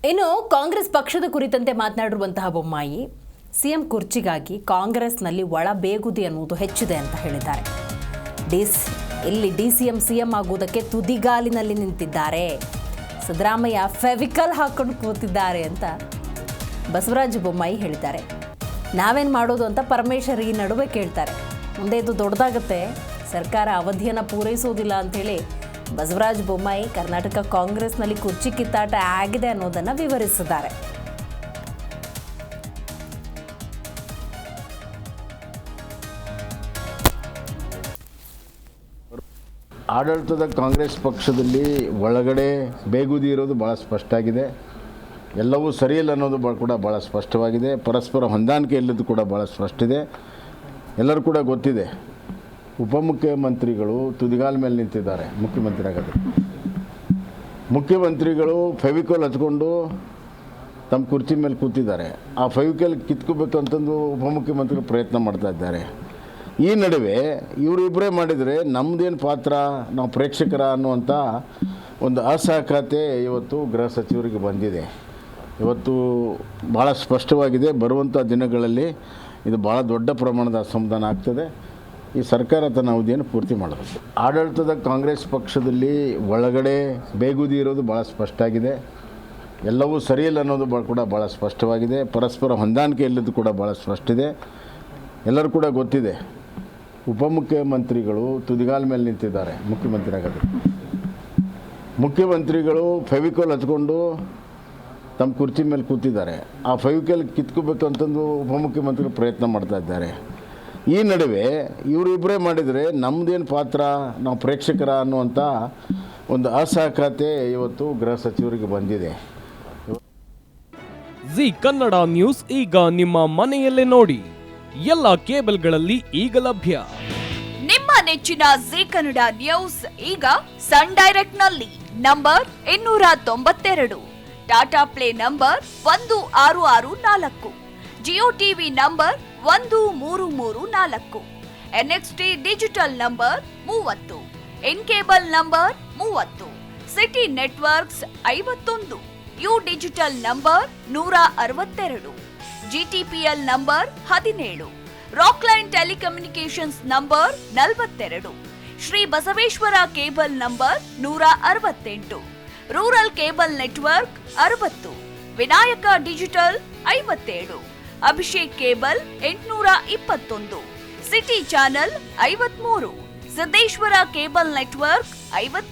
ಇನ್ನು ಕಾಂಗ್ರೆಸ್ ಪಕ್ಷದ ಕುರಿತಂತೆ ಮಾತನಾಡಿರುವಂತಹ ಬೊಮ್ಮಾಯಿ ಸಿಎಂ ಕುರ್ಚಿಗಾಗಿ ಕಾಂಗ್ರೆಸ್ನಲ್ಲಿ ಒಳ ಬೇಗುದಿ ಅನ್ನುವುದು ಹೆಚ್ಚಿದೆ ಅಂತ ಹೇಳಿದ್ದಾರೆ. ಇಲ್ಲಿ ಡಿಸಿಎಂ ಸಿಎಂ ಆಗುವುದಕ್ಕೆ ತುದಿಗಾಲಿನಲ್ಲಿ ನಿಂತಿದ್ದಾರೆ. ಸಿದ್ದರಾಮಯ್ಯ ಫೆವಿಕಲ್ ಹಾಕೊಂಡು ಕೂತಿದ್ದಾರೆ ಅಂತ ಬಸವರಾಜ ಬೊಮ್ಮಾಯಿ ಹೇಳಿದ್ದಾರೆ. ನಾವೇನು ಮಾಡೋದು ಅಂತ ಪರಮೇಶ್ವರ್ ಈ ನಡುವೆ ಕೇಳ್ತಾರೆ. ಮುಂದೆ ಇದು ದೊಡ್ಡದಾಗುತ್ತೆ, ಸರ್ಕಾರ ಅವಧಿಯನ್ನು ಪೂರೈಸೋದಿಲ್ಲ ಅಂಥೇಳಿ ಬಸವರಾಜ ಬೊಮ್ಮಾಯಿ ಕರ್ನಾಟಕ ಕಾಂಗ್ರೆಸ್ನಲ್ಲಿ ಕುರ್ಚಿ ಕಿತ್ತಾಟ ಆಗಿದೆ ಅನ್ನೋದನ್ನು ವಿವರಿಸಿದ್ದಾರೆ. ಆಡಳಿತದ ಕಾಂಗ್ರೆಸ್ ಪಕ್ಷದಲ್ಲಿ ಒಳಗಡೆ ಬೇಗುದಿ ಇರೋದು ಭಾಳ ಸ್ಪಷ್ಟ ಆಗಿದೆ. ಎಲ್ಲವೂ ಸರಿಯಿಲ್ಲ ಅನ್ನೋದು ಕೂಡ ಭಾಳ ಸ್ಪಷ್ಟವಾಗಿದೆ. ಪರಸ್ಪರ ಹೊಂದಾಣಿಕೆ ಇಲ್ಲದ್ದು ಕೂಡ ಭಾಳ ಸ್ಪಷ್ಟ ಇದೆ. ಎಲ್ಲರೂ ಕೂಡ ಗೊತ್ತಿದೆ, ಉಪಮುಖ್ಯಮಂತ್ರಿಗಳು ತುದಿಗಾಲ ಮೇಲೆ ನಿಂತಿದ್ದಾರೆ. ಮುಖ್ಯಮಂತ್ರಿಗಳು ಫೆವಿಕೋಲ್ ಹಚ್ಕೊಂಡು ತಮ್ಮ ಕುರ್ಚಿ ಮೇಲೆ ಕೂತಿದ್ದಾರೆ. ಆ ಫೆವಿಕೋಲ್ ಕಿತ್ಕೋಬೇಕು ಅಂತಂದು ಉಪಮುಖ್ಯಮಂತ್ರಿಗಳು ಪ್ರಯತ್ನ ಮಾಡ್ತಾ ಇದ್ದಾರೆ. ಈ ನಡುವೆ ಇವರಿಬ್ಬರೇ ಮಾಡಿದರೆ ನಮ್ಮದೇನು ಪಾತ್ರ, ನಾವು ಪ್ರೇಕ್ಷಕರ ಅನ್ನುವಂಥ ಒಂದು ಅಸಹಕತೆ ಇವತ್ತು ಗೃಹ ಸಚಿವರಿಗೆ ಬಂದಿದೆ. ಇವತ್ತು ಭಾಳ ಸ್ಪಷ್ಟವಾಗಿದೆ. ಬರುವಂಥ ದಿನಗಳಲ್ಲಿ ಇದು ಭಾಳ ದೊಡ್ಡ ಪ್ರಮಾಣದ ಅಸಮಾಧಾನ ಆಗ್ತದೆ. ಈ ಸರ್ಕಾರ ತನ್ನ ಅವಧಿಯನ್ನು ಪೂರ್ತಿ ಮಾಡಬೇಕು. ಆಡಳಿತದ ಕಾಂಗ್ರೆಸ್ ಪಕ್ಷದಲ್ಲಿ ಒಳಗಡೆ ಬೇಗುದಿ ಇರೋದು ಭಾಳ ಸ್ಪಷ್ಟ ಆಗಿದೆ. ಎಲ್ಲವೂ ಸರಿಯಿಲ್ಲ ಅನ್ನೋದು ಕೂಡ ಭಾಳ ಸ್ಪಷ್ಟವಾಗಿದೆ. ಪರಸ್ಪರ ಹೊಂದಾಣಿಕೆ ಇಲ್ಲದ್ದು ಕೂಡ ಭಾಳ ಸ್ಪಷ್ಟ ಇದೆ. ಎಲ್ಲರೂ ಕೂಡ ಗೊತ್ತಿದೆ, ಉಪಮುಖ್ಯಮಂತ್ರಿಗಳು ತುದಿಗಾಲ ಮೇಲೆ ನಿಂತಿದ್ದಾರೆ. ಮುಖ್ಯಮಂತ್ರಿಗಳು ಫೆವಿಕೋಲ್ ಹಚ್ಕೊಂಡು ತಮ್ಮ ಕುರ್ಚಿ ಮೇಲೆ ಕೂತಿದ್ದಾರೆ. ಆ ಫೆವಿಕೋಲ್ ಕಿತ್ಕೋಬೇಕು ಅಂತಂದು ಉಪಮುಖ್ಯಮಂತ್ರಿಗಳು ಪ್ರಯತ್ನ ಮಾಡ್ತಾ ಇದ್ದಾರೆ. ಈ ನಡುವೆ ಇವರಿಬ್ಬರೇ ಮಾಡಿದರೆ ನಮ್ಮದೇನು ಪಾತ್ರ, ನಾವು ಪ್ರೇಕ್ಷಕರ ಅನ್ನುವಂಥ ಒಂದು ಅಸಹಕತೆ ಇವತ್ತು ಗೃಹ ಸಚಿವರಿಗೆ ಬಂದಿದೆ. ಜಿ ಕನ್ನಡ ನ್ಯೂಸ್ ಈಗ ನಿಮ್ಮ ಮನೆಯಲ್ಲೇ ನೋಡಿ. ಎಲ್ಲ ಕೇಬಲ್ಗಳಲ್ಲಿ ಈಗ ಲಭ್ಯ. ನಿಮ್ಮ ನೆಚ್ಚಿನ ಜಿ ಕನ್ನಡ ನ್ಯೂಸ್ ಈಗ ಸನ್ ಡೈರೆಕ್ಟ್ ನಲ್ಲಿ number 292, Tata play number 1664, Jio TV number 1334, NXT digital number 30, in cable number 30, city networks 51, U digital number 162, GTPL number 17, Rockline telecommunications number 42, Shri Basaveshwara cable number 168, rural cable network 60, Vinayaka digital 57, Abhishek cable 821, city channel 53, Siddeshwara cable network 53.